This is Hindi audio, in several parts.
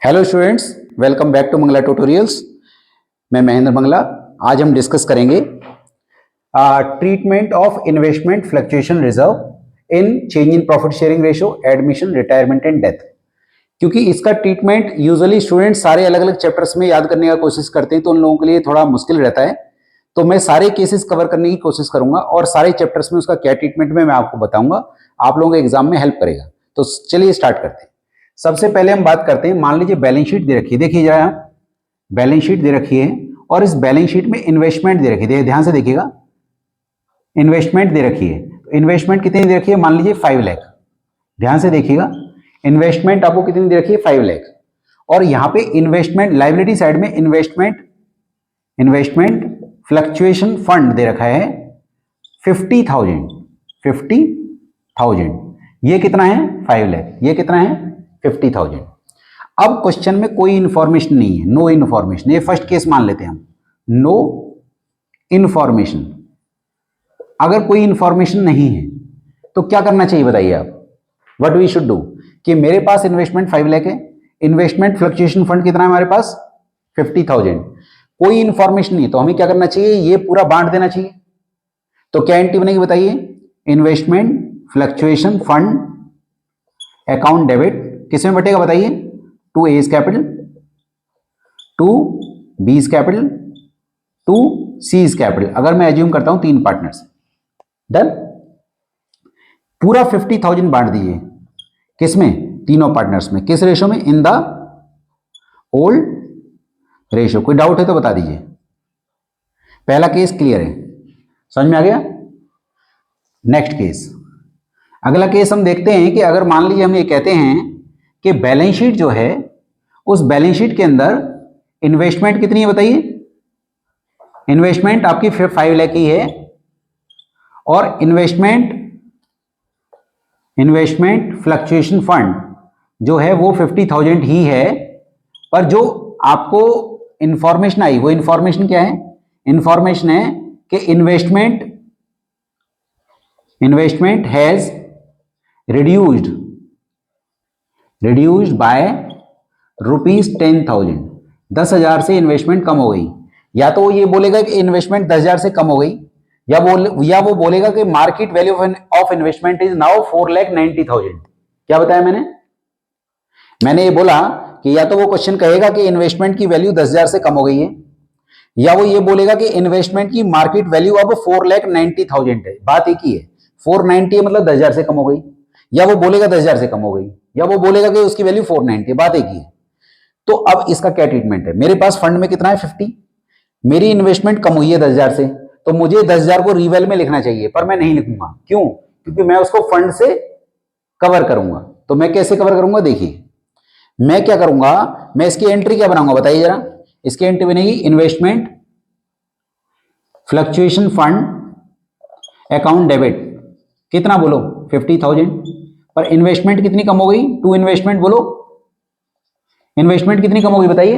Hello students, welcome back to Mangla tutorials. मैं महेंद्र मंगला। आज हम डिस्कस करेंगे treatment of investment fluctuation reserve in change in profit sharing ratio, admission, retirement and death. क्योंकि इसका ट्रीटमेंट यूजुअली स्टूडेंट्स सारे अलग अलग चैप्टर्स में याद करने का कोशिश करते हैं, तो उन लोगों के लिए थोड़ा मुश्किल रहता है। तो मैं सारे केसेस कवर करने की कोशिश करूंगा और सारे चैप्टर्स में उसका क्या ट्रीटमेंट में मैं आपको बताऊंगा, आप लोगों के एग्जाम में हेल्प करेगा। तो चलिए स्टार्ट करते हैं। सबसे पहले हम बात करते हैं, मान लीजिए बैलेंस शीट दे रखी है, देखिए जरा बैलेंस शीट दे रखी है और इस बैलेंस शीट में इन्वेस्टमेंट दे रखी है, ध्यान से देखिएगा। इन्वेस्टमेंट दे रखी है, इन्वेस्टमेंट कितनी दे रखी है, मान लीजिए 5 लाख। ध्यान से देखिएगा, इन्वेस्टमेंट आपको कितनी दे रखी है, 5 लाख। और यहां पे इन्वेस्टमेंट लायबिलिटी साइड में इन्वेस्टमेंट फ्लक्चुएशन फंड दे रखा है 50,000। ये कितना है, 5 लाख। ये कितना है, 50,000। अब क्वेश्चन में कोई इंफॉर्मेशन नहीं है, नो इंफॉर्मेशन। ये फर्स्ट केस मान लेते हैं हम, नो इंफॉर्मेशन। अगर कोई इंफॉर्मेशन नहीं है तो क्या करना चाहिए बताइए आप, व्हाट वी शुड डू। कि मेरे पास इन्वेस्टमेंट 5 लाख है, इन्वेस्टमेंट फ्लक्चुएशन फंड कितना है हमारे पास, 50,000। कोई इंफॉर्मेशन नहीं है तो हमें क्या करना चाहिए, ये पूरा बांट देना चाहिए। तो क्या एंट्री बनेगी बताइए, investment fluctuation fund account debit किसमें बटेगा बताइए, to A capital, to B capital, to C capital. अगर मैं एज्यूम करता हूं 3 पार्टनर्स, डन। पूरा 50,000 बांट दीजिए, किसमें, तीनों पार्टनर्स में। किस रेशो में, इन द ओल्ड रेशो। कोई डाउट है तो बता दीजिए। पहला केस क्लियर है, समझ में आ गया। नेक्स्ट केस, अगला केस हम देखते हैं कि अगर मान लीजिए हम ये कहते हैं कि बैलेंस शीट जो है, उस बैलेंस शीट के अंदर इन्वेस्टमेंट कितनी है बताइए। इन्वेस्टमेंट आपकी 5 लाख की है और इन्वेस्टमेंट फ्लक्चुएशन फंड जो है वो 50,000 ही है। पर जो आपको इंफॉर्मेशन आई वो इंफॉर्मेशन क्या है, इंफॉर्मेशन है कि इन्वेस्टमेंट हैज रिड्यूस्ड बाय ₹10,000। 10,000 से इन्वेस्टमेंट कम हो गई। या तो वो ये बोलेगा कि इन्वेस्टमेंट 10,000 से कम हो गई, या वो बोलेगा कि market value of investment is now 4,90,000। क्या बताया मैंने ये बोला कि या तो वो क्वेश्चन कहेगा कि इन्वेस्टमेंट की वैल्यू 10,000 से कम हो गई है, या वो ये बोलेगा कि इन्वेस्टमेंट की मार्केट वैल्यू अब 4,90,000 है। बात एक ही है, 490 मतलब 10,000 से कम हो गई, या वो बोलेगा 10,000 से कम हो गई, या वो बोलेगा कि उसकी वैल्यू 490। बात एक ही है। तो अब इसका क्या ट्रीटमेंट है, मेरे पास फंड में कितना है 50, मेरी इन्वेस्टमेंट कम हुई है 10,000 से, तो मुझे 10,000 को रिवेल में लिखना चाहिए, पर मैं नहीं लिखूंगा। क्यों, क्योंकि मैं उसको फंड से कवर करूंगा। तो मैं कैसे कवर करूंगा, देखिए मैं क्या करूंगा, मैं इसकी एंट्री क्या बनाऊंगा बताइए जरा। इसकी एंट्री बनेगी investment fluctuation fund account debit, कितना बोलो 50,000। पर इन्वेस्टमेंट कितनी कम हो गई, टू इन्वेस्टमेंट बोलो, इन्वेस्टमेंट कितनी कम हो गई बताइए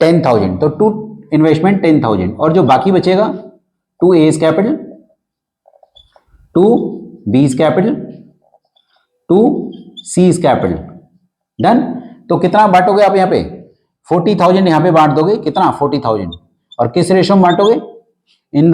10,000। तो टू इन्वेस्टमेंट 10,000 और जो बाकी बचेगा to A capital, to B capital, to C capital, done. तो कितना बांटोगे आप यहाँ पे, 40,000 यहाँ पे बांट दोगे, कितना 40,000। और किस रेशो में बांटोगे, in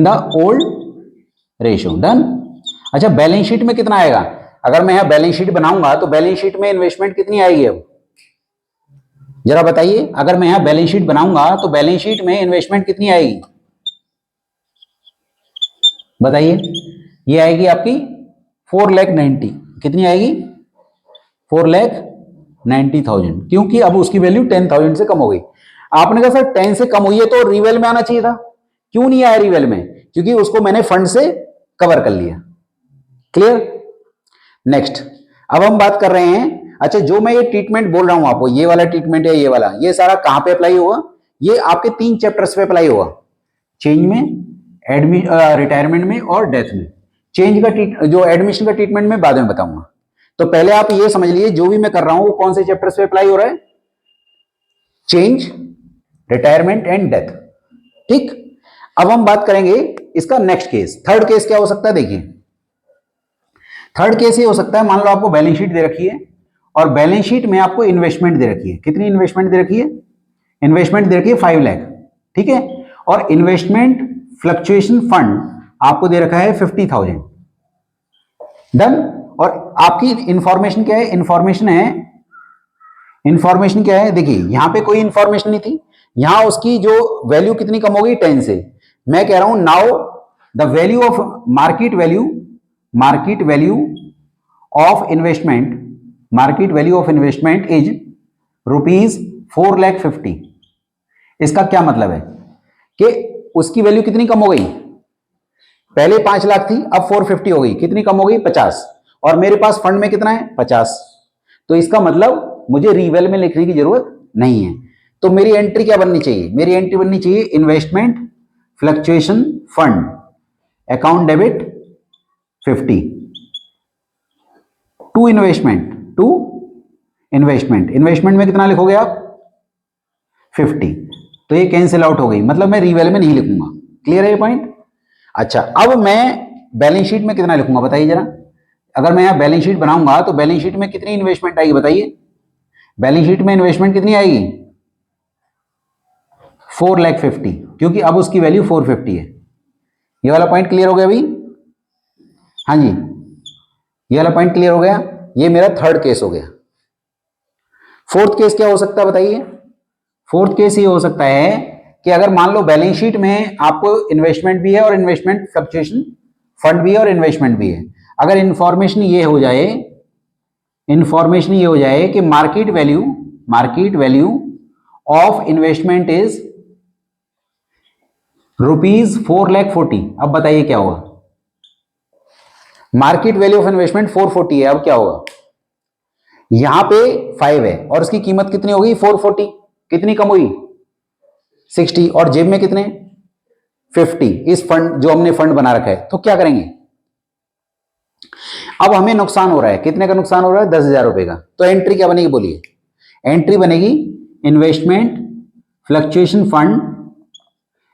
the old ratio, done. अच्छा बैलेंस शीट में कितना आएगा, अगर मैं यहाँ बैलेंस शीट बनाऊंगा तो बैलेंस शीट में इन्वेस्टमेंट कितनी आएगी अब जरा बताइए। अगर मैं यहाँ बैलेंस शीट बनाऊंगा तो बैलेंस शीट में इन्वेस्टमेंट कितनी आएगी बताइए। ये आएगी आपकी 4,90,000। कितनी आएगी, 4,90,000, क्योंकि अब उसकी वैल्यू 10,000 से कम हो गई। आपने कहा सर 10 से कम हुई है तो रिवेल में आना चाहिए था, क्यों नहीं आया रिवेल में, क्योंकि उसको मैंने फंड से कवर कर लिया। क्लियर। नेक्स्ट, अब हम बात कर रहे हैं, अच्छा जो मैं ये ट्रीटमेंट बोल रहा हूं आपको, ये वाला ट्रीटमेंट है, ये वाला, ये सारा कहां पे अप्लाई होगा, ये आपके 3 चैप्टर्स पे अप्लाई होगा, चेंज में, रिटायरमेंट में और डेथ में। चेंज का जो एडमिशन का ट्रीटमेंट में बाद में बताऊंगा। तो पहले आप ये समझ लीजिए जो भी मैं कर रहा हूं वो कौन से चैप्टर्स पे अप्लाई हो रहा है, चेंज, रिटायरमेंट एंड डेथ। ठीक। अब हम बात करेंगे इसका नेक्स्ट केस, थर्ड केस क्या हो सकता है देखिए। थर्ड केस ये हो सकता है, मान लो आपको बैलेंस शीट दे रखी है और बैलेंस शीट में आपको इन्वेस्टमेंट दे रखी है। कितनी इन्वेस्टमेंट दे रखी है? इन्वेस्टमेंट दे रखी है 5 लाख, ठीक है, और इन्वेस्टमेंट फ्लक्चुएशन फंड आपको दे रखा है 50,000। डन। और आपकी इंफॉर्मेशन क्या है? इंफॉर्मेशन क्या है? देखिए यहां पे कोई इंफॉर्मेशन नहीं थी, यहां उसकी जो वैल्यू कितनी कम हो गई? 10 से। मैं कह रहा हूं now the value of market value of investment is ₹4,50,000। इसका क्या मतलब है कि उसकी वैल्यू कितनी कम हो गई? पहले 5 लाख थी, अब 450 हो गई। कितनी कम हो गई? 50। और मेरे पास फंड में कितना है? 50। तो इसका मतलब मुझे रीवैल में लिखने की जरूरत नहीं है। तो मेरी एंट्री क्या बननी चाहिए? मेरी एंट्री बननी चाहिए investment fluctuation fund account debit 50 to investment में कितना लिखोगे आप? 50। तो ये कैंसिल आउट हो गई, मतलब मैं रीवैल में नहीं लिखूंगा। क्लियर है ये पॉइंट? अच्छा, अब मैं बैलेंस शीट में कितना लिखूंगा बताइए जरा। अगर मैं यहां बैलेंस शीट बनाऊंगा तो बैलेंस शीट में कितनी इन्वेस्टमेंट आएगी बताइए? बैलेंस शीट में इन्वेस्टमेंट कितनी आएगी? 4,50,000, क्योंकि अब उसकी वैल्यू 450 है। ये वाला पॉइंट क्लियर हो गया अभी? हाँ जी, ये वाला पॉइंट क्लियर हो गया। ये मेरा थर्ड केस हो गया। फोर्थ केस क्या हो सकता है बताइए? फोर्थ केस ये हो सकता है कि अगर मान लो बैलेंस शीट में आपको इन्वेस्टमेंट भी है और इन्वेस्टमेंट फ्लक्चुएशन फंड भी है और इन्वेस्टमेंट भी है। अगर इंफॉर्मेशन ये हो जाए कि market value of investment is ₹4,40,000। अब बताइए क्या होगा? मार्केट वैल्यू ऑफ इन्वेस्टमेंट 440 है, अब क्या होगा? यहां पे 5 है और उसकी कीमत कितनी हो गई? 440। कितनी कम हुई? 60। और जेब में कितने? 50। इस फंड जो हमने फंड बना रखा है, तो क्या करेंगे? अब हमें नुकसान हो रहा है। कितने का नुकसान हो रहा है? 10,000 रुपए का। तो एंट्री क्या बनेगी बोलिए? एंट्री बनेगी investment fluctuation fund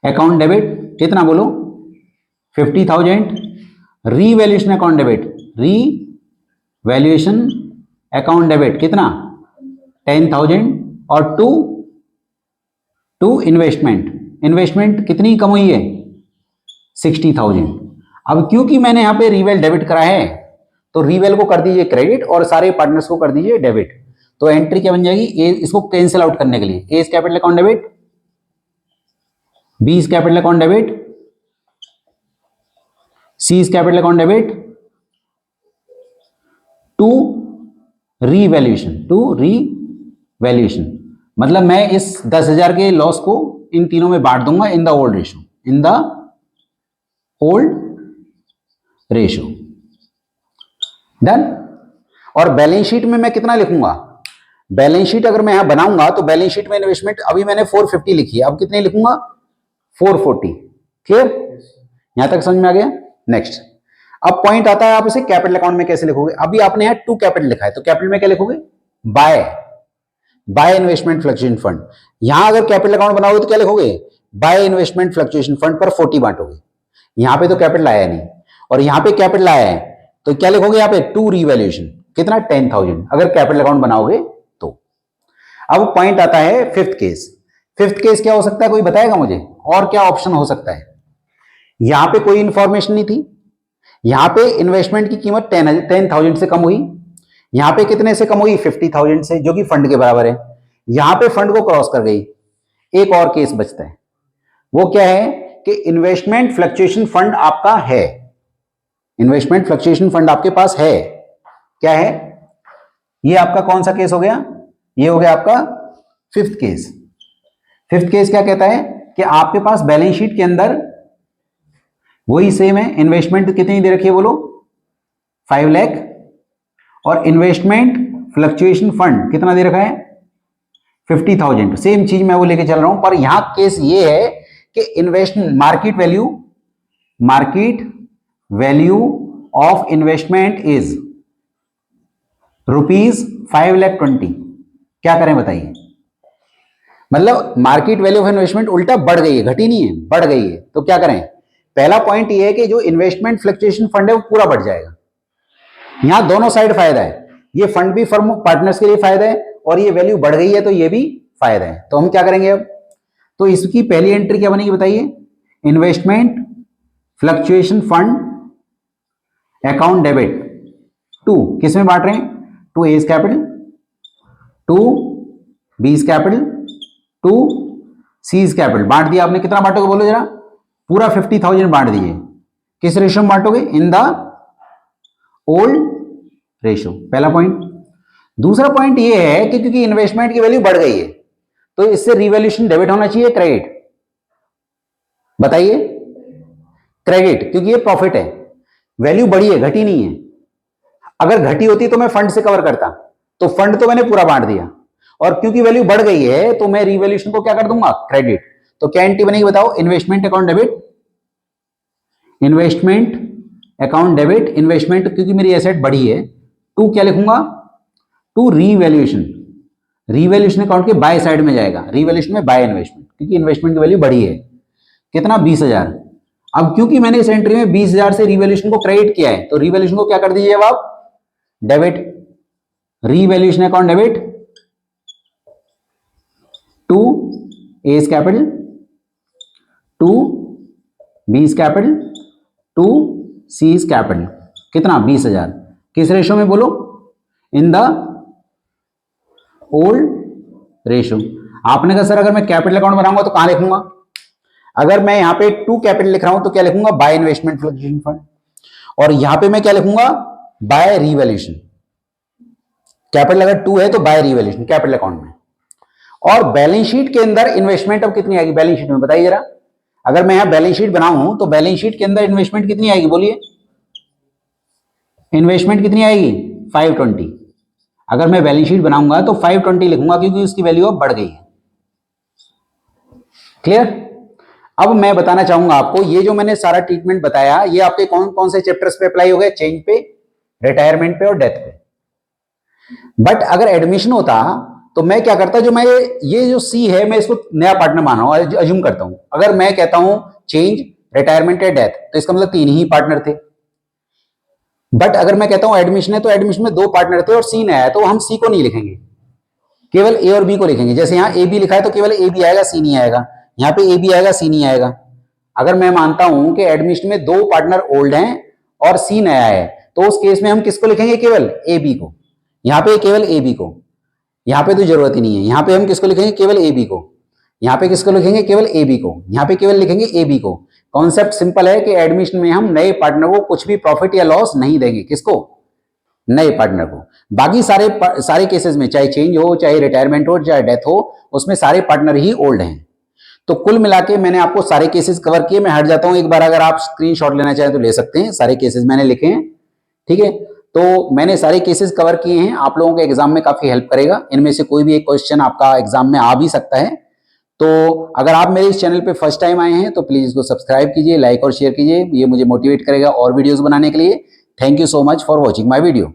account debit, कितना बोलो? 50,000। रीवैल्यूएशन अकाउंट डेबिट कितना? 10,000। और टू इन्वेस्टमेंट कितनी कम हुई है? 60,000। अब क्योंकि मैंने यहां पे रीवेल डेबिट करा है, तो रीवेल को कर दीजिए क्रेडिट और सारे पार्टनर्स को कर दीजिए डेबिट। तो एंट्री क्या बन जाएगी? ए, इसको कैंसिल आउट करने के लिए A is capital account debit, B is capital account debit, C is capital account debit to revaluation. मतलब मैं इस 10,000 के लॉस को इन तीनों में बांट दूंगा इन द ओल्ड रेशो। डन। और बैलेंस शीट में मैं कितना लिखूंगा? बैलेंस शीट अगर मैं यहां बनाऊंगा तो बैलेंस शीट में इन्वेस्टमेंट अभी मैंने 450 लिखी है, अब कितनी लिखूंगा? 440। क्लियर? यहां तक समझ में आ गया? नेक्स्ट, अब पॉइंट आता है आप इसे कैपिटल अकाउंट में कैसे लिखोगे। अभी आपने यहां टू कैपिटल लिखा है, तो कैपिटल में क्या लिखोगे? By investment fluctuation fund. यहां अगर कैपिटल अकाउंट बनाओगे तो क्या लिखोगे? बाय इन्वेस्टमेंट फ्लक्चुएशन फंड पर 40 बांटोगे। यहां पे तो कैपिटल आया नहीं और यहां पे कैपिटल आया है, तो क्या लिखोगे यहां पे? To revaluation. कितना? 10,000 अगर कैपिटल अकाउंट बनाओगे तो। अब पॉइंट आता है फिफ्थ केस क्या हो सकता है? कोई बताएगा मुझे? और क्या ऑप्शन हो सकता है? यहां पे कोई इंफॉर्मेशन नहीं थी, यहां पे इन्वेस्टमेंट की कीमत 10,000 से कम हुई। यहां पे कितने से कम हुई? 50,000 से, जो कि फंड के बराबर है। यहां पे फंड को क्रॉस कर गई। एक और केस बचता है, वो क्या है कि इन्वेस्टमेंट फ्लक्चुएशन फंड आपका है, इन्वेस्टमेंट फ्लक्चुएशन फंड आपके पास है। क्या है ये? आपका कौन सा केस हो गया? ये हो गया आपका फिफ्थ केस। फिफ्थ केस क्या कहता है कि आपके पास बैलेंस शीट के अंदर वही सेम है, इन्वेस्टमेंट कितनी दे रखी है बोलो? 5 लाख। और इन्वेस्टमेंट फ्लक्चुएशन फंड कितना दे रखा है? 50,000। सेम चीज मैं वो लेके चल रहा हूं, पर यहां केस ये है कि investment market value of investment is ₹5,20,000। क्या करें बताइए? मतलब मार्केट वैल्यू ऑफ इन्वेस्टमेंट उल्टा बढ़ गई है, घटी नहीं है, बढ़ गई है। तो क्या करें? पहला पॉइंट ये है कि जो इन्वेस्टमेंट फ्लक्चुएशन फंड है वो पूरा बढ़ जाएगा, यहां दोनों साइड फायदा है, ये फंड भी फर्म पार्टनर्स के लिए फायदा है और ये वैल्यू बढ़ गई है तो ये भी फायदा है। तो हम क्या करेंगे अब, तो इसकी पहली एंट्री क्या बनेगी बताइए, investment fluctuation fund account debit to, किस में बांट रहे हैं, to A's capital, to B's capital, to C's capital. बांट दिया आपने, कितना बांटोगे बोलो जरा, पूरा 50,000 बांट दिए। किस रेशो में बांटोगे, इन द ओल्ड रेशो, पहला पॉइंट। दूसरा पॉइंट ये है कि क्योंकि इन्वेस्टमेंट की वैल्यू बढ़ गई है तो इससे रिवैल्यूएशन डेबिट होना चाहिए, क्रेडिट, बताइए, क्रेडिट, क्योंकि ये प्रॉफिट है, वैल्यू बढ़ी है, घटी नहीं है। अगर घटी होती तो मैं फंड से कवर करता, तो फंड तो मैंने पूरा बांट दिया, और क्योंकि वैल्यू बढ़ गई है तो मैं रिवैल्यूएशन को क्या कर दूंगा, क्रेडिट। तो क्या एंट्री बनेगी बताओ, investment account debit, investment account debit, investment क्योंकि मेरी एसेट बढ़ी है, टू क्या लिखूंगा, टू रीवैल्यूएशन, रीवैल्यूएशन अकाउंट के बाय साइड में जाएगा, रीवैल्यूएशन में बाय इन्वेस्टमेंट, क्योंकि इन्वेस्टमेंट की वैल्यू बढ़ी है, कितना 20,000। अब क्योंकि मैंने इस एंट्री में 20,000 से रीवैल्यूएशन को क्रेडिट किया है तो रीवैल्यूएशन को क्या कर दीजिए अब आप, debit, revaluation account debit to A's capital, to B's capital, to C's capital, कितना 20,000, किस रेशो में बोलो, इन द ओल्ड रेशो। आपने कहा सर अगर मैं कैपिटल अकाउंट बनाऊंगा तो कहां लिखूंगा, अगर मैं यहां पे टू कैपिटल लिख रहा हूं तो क्या लिखूंगा, बाय इन्वेस्टमेंट फ्लक्चुएशन फंड, और यहां पे मैं क्या लिखूंगा, बाय रिवैल्यूएशन। कैपिटल अगर टू है तो बाय रिवैल्यूएशन कैपिटल अकाउंट में। और बैलेंस शीट के अंदर इन्वेस्टमेंट अब कितनी आएगी, बैलेंस शीट में बताइए जरा, अगर मैं यहां बैलेंस शीट बनाऊं तो बैलेंस शीट के अंदर इन्वेस्टमेंट कितनी आएगी बोलिए, इन्वेस्टमेंट कितनी आएगी 520। अगर मैं बैलेंस शीट बनाऊंगा तो 520 लिखूंगा क्योंकि उसकी वैल्यू अब बढ़ गई है, क्लियर। अब मैं बताना चाहूंगा आपको, ये जो मैंने सारा ट्रीटमेंट बताया ये आपके कौन कौन से चैप्टर्स पे अप्लाई हो गए, चेंज पे, रिटायरमेंट पे और डेथ पे। बट अगर एडमिशन होता तो मैं क्या करता, जो मैं ये जो सी है मैं इसको नया पार्टनर मान रहा हूं, अज्यूम करता हूं, अगर मैं कहता हूं चेंज, रिटायरमेंट या डेथ तो इसका मतलब 3 ही पार्टनर थे। बट अगर मैं कहता हूं एडमिशन है तो एडमिशन में 2 पार्टनर थे और सी नया है, तो हम सी को नहीं लिखेंगे, केवल ए और बी को लिखेंगे। जैसे यहां ए बी लिखा है तो केवल ए बी आएगा, सी नहीं आएगा, यहां पे ए बी आएगा, सी नहीं आएगा। अगर मैं मानता हूं कि एडमिशन में 2 पार्टनर ओल्ड हैं और सी नया है तो उस केस में हम किसको लिखेंगे, केवल ए बी को, यहां पे केवल ए बी को, यहां पे तो जरूरत ही नहीं है, यहां पे हम किसको लिखेंगे, केवल ए बी को, यहां पे किसको लिखेंगे, केवल ए बी को, यहां पे केवल लिखेंगे ए बी को। कॉन्सेप्ट सिंपल है कि एडमिशन में हम नए पार्टनर को कुछ भी प्रॉफिट या लॉस नहीं देंगे, किसको, नए पार्टनर को। बाकी सारे केसेस में चाहे चेंज हो, चाहे रिटायरमेंट हो, चाहे डेथ हो, उसमें सारे पार्टनर ही ओल्ड हैं। तो कुल मिला के मैंने आपको सारे केसेस कवर किए। मैं हट जाता हूं, एक बार अगर आप स्क्रीनशॉट लेना चाहें तो ले सकते हैं, सारे केसेस मैंने लिखे हैं, ठीक है। तो मैंने सारे केसेस कवर किए हैं, आप लोगों के एग्जाम में काफी हेल्प करेगा। इनमें से कोई भी एक क्वेश्चन आपका एग्जाम में आ भी सकता है। तो अगर आप मेरे इस चैनल पे फर्स्ट टाइम आए हैं तो प्लीज इसको सब्सक्राइब कीजिए, लाइक और शेयर कीजिए, ये मुझे मोटिवेट करेगा और वीडियोस बनाने के लिए। Thank you so much for watching my video.